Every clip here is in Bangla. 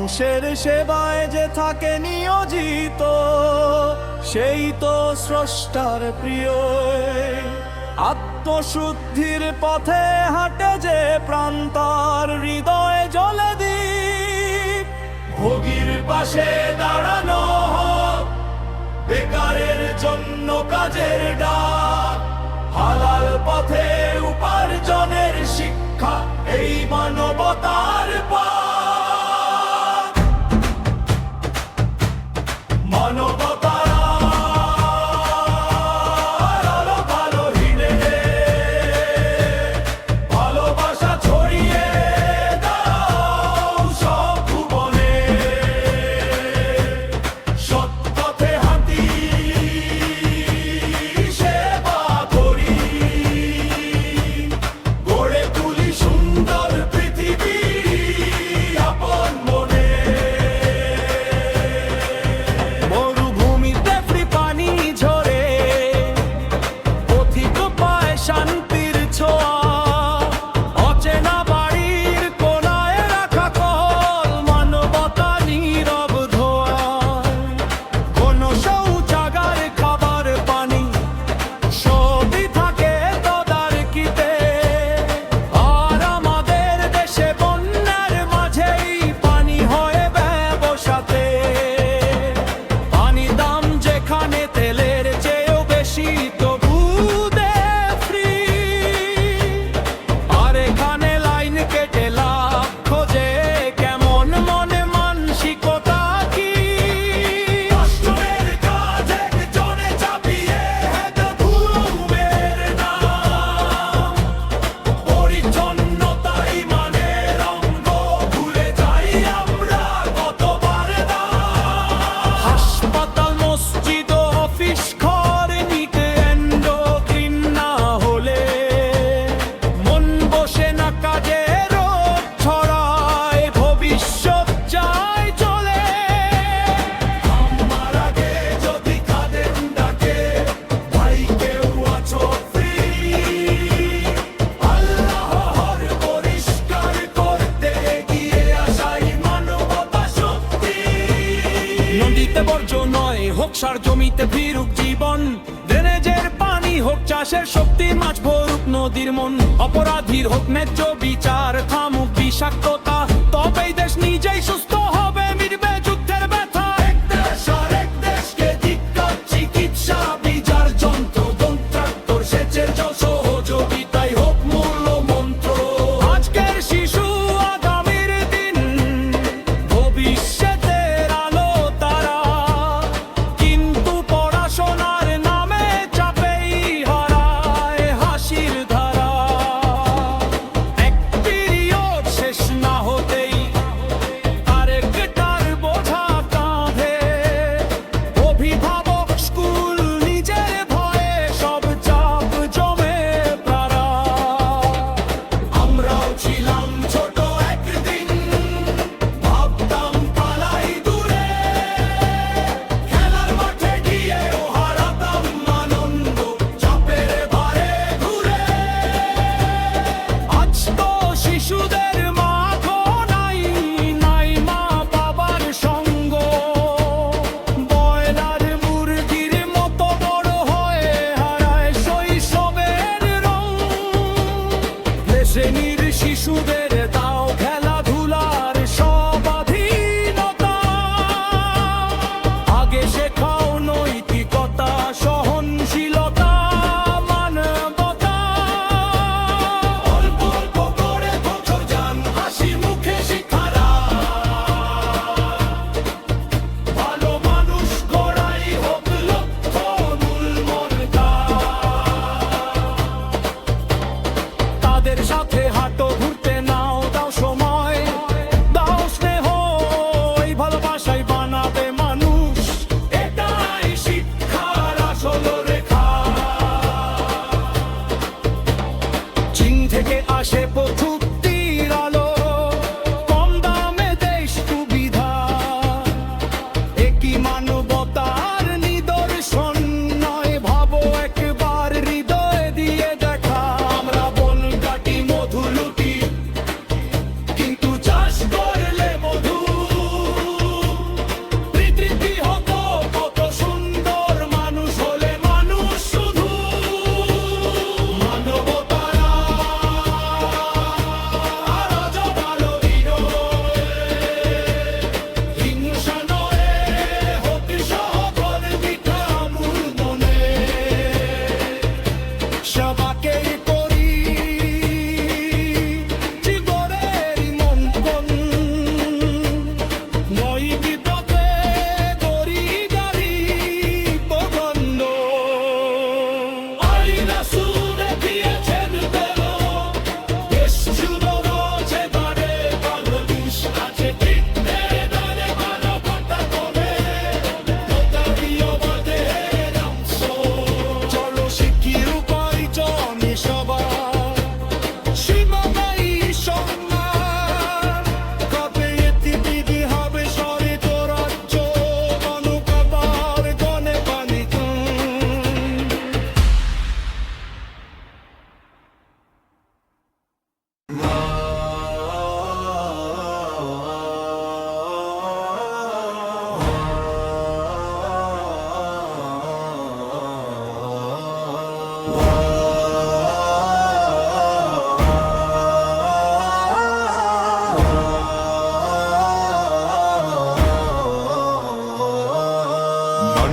মানুষের সেবায় যে থাকে নিয়োজিত, সেই তো স্রষ্টার প্রিয়। আত্মশুদ্ধির পথে হাঁটে যে প্রাণ, তার হৃদয়ে জ্বলে দীপ। ভোগীর পাশে দাঁড়ানো হোক, বেকারের জন্য কাজের ডাক। হালাল পথে উপার্জনের শিক্ষা, এই মানবতার পাঠ। মানবতার আলো ভালো হিলে, ভালোবাসা ছড়িয়ে দাও সব ভুবনে। সৎ পথে হাঁটি, সেবা করি, গড়ে তুলি সুন্দর পৃথিবী আপন মনে। মরুভূমিতে ফ্রি পানি ঝরে, পথিক পায় শান্তির ছোঁয়া। অচেনা বাড়ির কোনায় রাখা কল, মানবতা নীরব ধোয়া। কোন শৌচাগার খাবার পানি, সবই থাকে তদারকিতে। আর আমাদের দেশে বন্যার মাঝেই পানি হয় ব্যবসাতে। পানি দাম যেখানে তেলের চেয়েও বেশি, তবু দেয় ফ্রি। আর এখানে লাইন কেটে লাভ খোঁজে, কেমন মনে মানসিকতা কি? কষ্টের কাজ একজনে চাপিয়ে ঘুমের নাম। পরিচ্ছন্নতাই মানে রঙ্গ, ভুলে যাই আমরা কতবার দাম। হাসপাতাল, মসজিদ, অফিস, ঘর নিতে এন্ডোক্রিন না হলে মন বসে না কাজে, রোগ ছড়ায়, ভবিষ্যৎ যায় চলে। আমার আগে যদি কাঁদেন ডাকে, ভাই কেউ আছো ফ্রি। আল্লাহর পরিষ্কার করতে গিয়ে আসাই মানবতা শক্তি। নদীতে বর্জ্য নয় হোক সার, জমিতে ফিরুক জীবন। ড্রেনেজের পানি হোক চাষের শক্তি, মাছ ভরুক নদীর মন। অপরাধীর হোক ন্যায্য বিচার, থামুক বিষাক্ততা। তবেই দেশ নিজেই সুস্থ হবে, মিটবে যুদ্ধের ব্যথা। এক দেশ আর এক দেশকে ধিক্কার, চিকিৎসা, বিচার, যন্ত্র, যন্ত্রান্তর, সেচের জল সহযোগিতাই হোক মূল মন্ত্র। আজকের শিশু আগামীর দিন, ভবিষ্যতের আলো তারা। কিন্তু পড়াশোনার নামে চাপেই হারায় হাসির ধারা। এক পিরিয়ড শেষ না হতেই, আর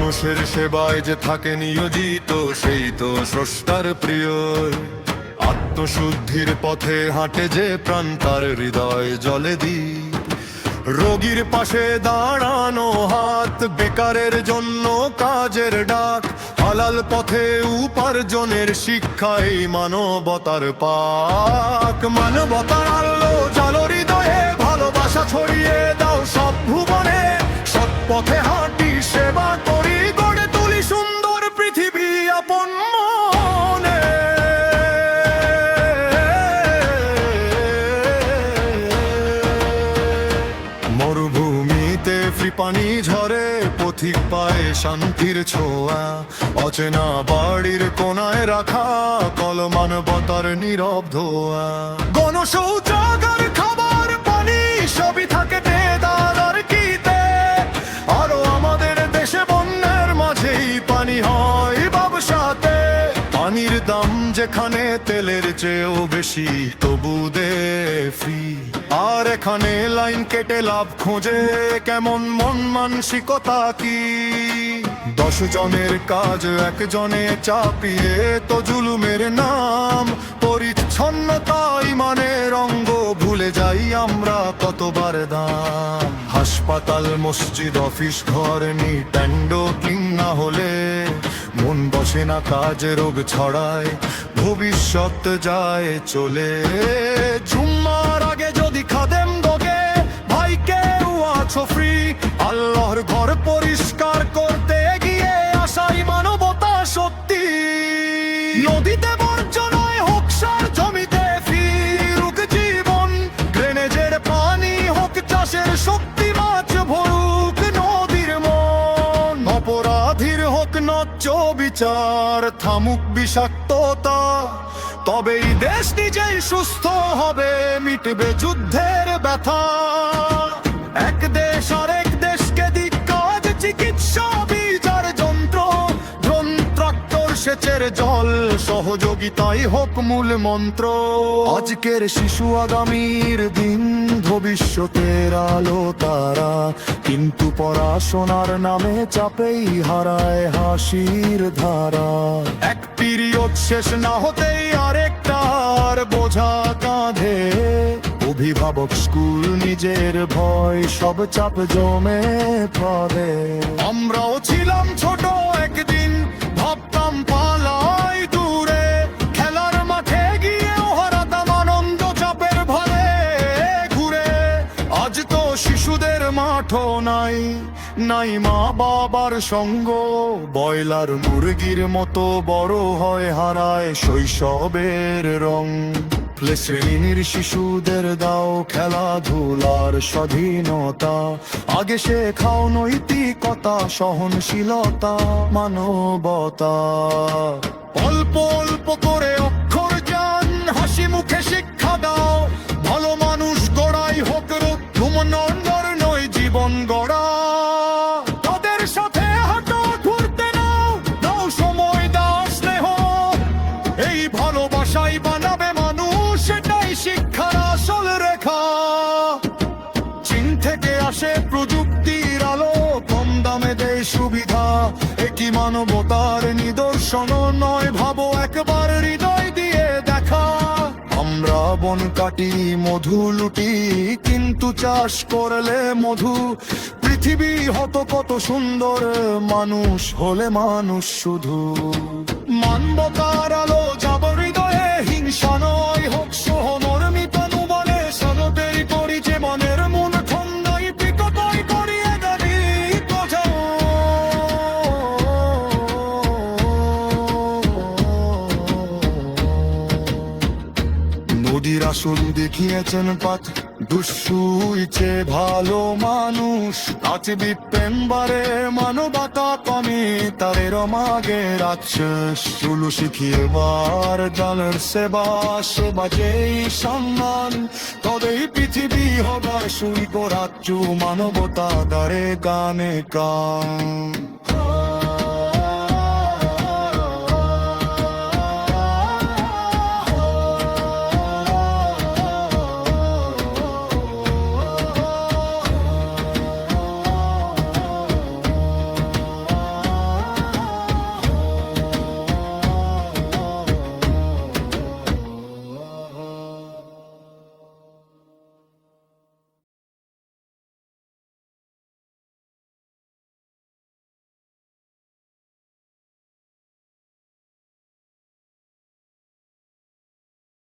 মানুষের সেবায় যে থাকে নিয়োজিত, সেই তো স্রষ্টার প্রিয়। আত্মশুদ্ধির পথে হাঁটে যে প্রাণ, তার হৃদয় জলে দ্বীপ। রোগীর পাশে দাঁড়ানো হাত, বেকারের জন্য কাজের ডাক, হালাল পথে উপার্জনের শিক্ষা, এই মানবতার পাক। মানবতার আলো জালো হৃদয়ে, ভালোবাসা ছড়িয়ে দাও সব ভুবনে। সৎ পথে হাঁটি, সেবা করি, গড়ে তুলি সুন্দর পৃথিবী আপন মনে। মরুভূমিতে ফ্রি পানি ঝরে, পথিক পায়ে শান্তির ছোঁয়া। অচেনা বাড়ির কোনায় রাখা কল, মানবতার নীরব ধোয়া। গণশৌচাগার, খাবার পানি সবই থাকে দেদার কিতে। আরো আমাদের দেশে বন্যার মাঝেই পানি হয় ব্যবসাতে। পানির দাম যেখানে তেলের চেয়েও বেশি, তবু দে ফ্রি। আর এখানে লাইন কেটে লাভ খোঁজে, কেমন মন মানসিকতা কি। 10 জনের কাজ একজনে চাপিয়ে তো জুলুমের নাম। পরিচ্ছন্নতা ইমানের অঙ্গ, ভুলে যাই আমরা কতবার দাম। হাসপাতাল, মসজিদ, অফিস, ঘর নিট অ্যান্ড ক্লিন না হলে মন বসে না কাজে, রোগ ছড়ায়, ভবিষ্যৎ যায় চলে। জুম্মার আগে যদি খাদেম দোগে, ভাই কেউ আছো ফ্রি। আল্লাহর ঘর পরিষ্কার করতে গিয়ে আসাই মানবতা সত্যি। নদীতে বর্জনায় হোক সার, জমিতে ফিরুক জীবন। গ্রেনেজের পানি হোক চাষের শক্তি, মাছ ভরুক নদীর মন। অপরাধীর হোক ন্যায্য বিচার, থামুক বিষাক্ততা। তবেই দেশ নিজেই সুস্থ হবে, মিটবে যুদ্ধের ব্যথা। এক দেশ আরেক দেশকে দিক কাজ, চিকিৎসা, বিচার, যন্ত্র, ড্রোন, ট্রাক্টর, সেচের জল, সহযোগিতাই হোক মূল মন্ত্র। আজকের শিশু আগামীর দিন, ভবিষ্যতের আলো তারা। কিন্তু পড়াশোনার নামে চাপেই হারায় হাসির ধারা। এক পিরিয়ড শেষ না হতেই আরেকটার বোঝা কাঁধে। অভিভাবক, স্কুল, নিজের ভয়, সব চাপ জমে পড়ে। আমরাও ছিলাম ছোট একদিন, ভাবতাম পালাই দূরে। খেলার মাঠে গিয়েও হারাতাম আনন্দ চাপের ভরে ঘুরে। আজ তো শিশুদের মাঠও নাই, নাই মা বাবার সঙ্গ। বয়লার মুরগির মতো বড় হয়, হারায় শৈশবের রং। প্লে শ্রেণীর শিশুদের দাও খেলাধুলার স্বাধীনতা। আগে শেখাও নৈতিকতা, সহনশীলতা, মানবতা। অল্প অল্প করে অক্ষর জ্ঞান, হাসি মুখে শিক্ষা দাও। ভালো মানুষ গড়াই হোক রুমনন্দর নয় জীবন গড়া। তাদের সাথে হাঁটো, ঘুরতে নাও, দাও সময়, দাও স্নেহ। এই ভালোবাসাই বানাবে মানুষ, সেটাই শিক্ষার আসল রেখা। চীন থেকে আসে প্রযুক্তির আলো, কম দামে দেয় সুবিধা। একই মানবতার নিদর্শন নয়, ভাবো একবার হৃদয় দিয়ে দেখা। আমরা বন কাটি, মধু লুটি, কিন্তু চাষ করলে মধু। পৃথিবী হতো কত সুন্দর, মানুষ হলে মানুষ শুধু। মানবতার আলো যাব হৃদয়ে, হিংসা নয় হোক সহমর্মিত বলে। সনতেই করি যে মনের মন ঠান্ডাই, বিকটাই করিয়ে দাবি বোঝাও। নদীর আসল দেখিয়েছেন পাত, দুঃসুইছে ভালো মানুষ। আছে বিপ্রেমবারে মানবতা কমে, তাদের মাগে রাচ্ছে। চুলু শিখিয়েবার জানের সেবা, সেবা যেই সম্মান। তবেই পৃথিবী হবে সুই করাচ্ছু, মানবতা দারে গানে গান।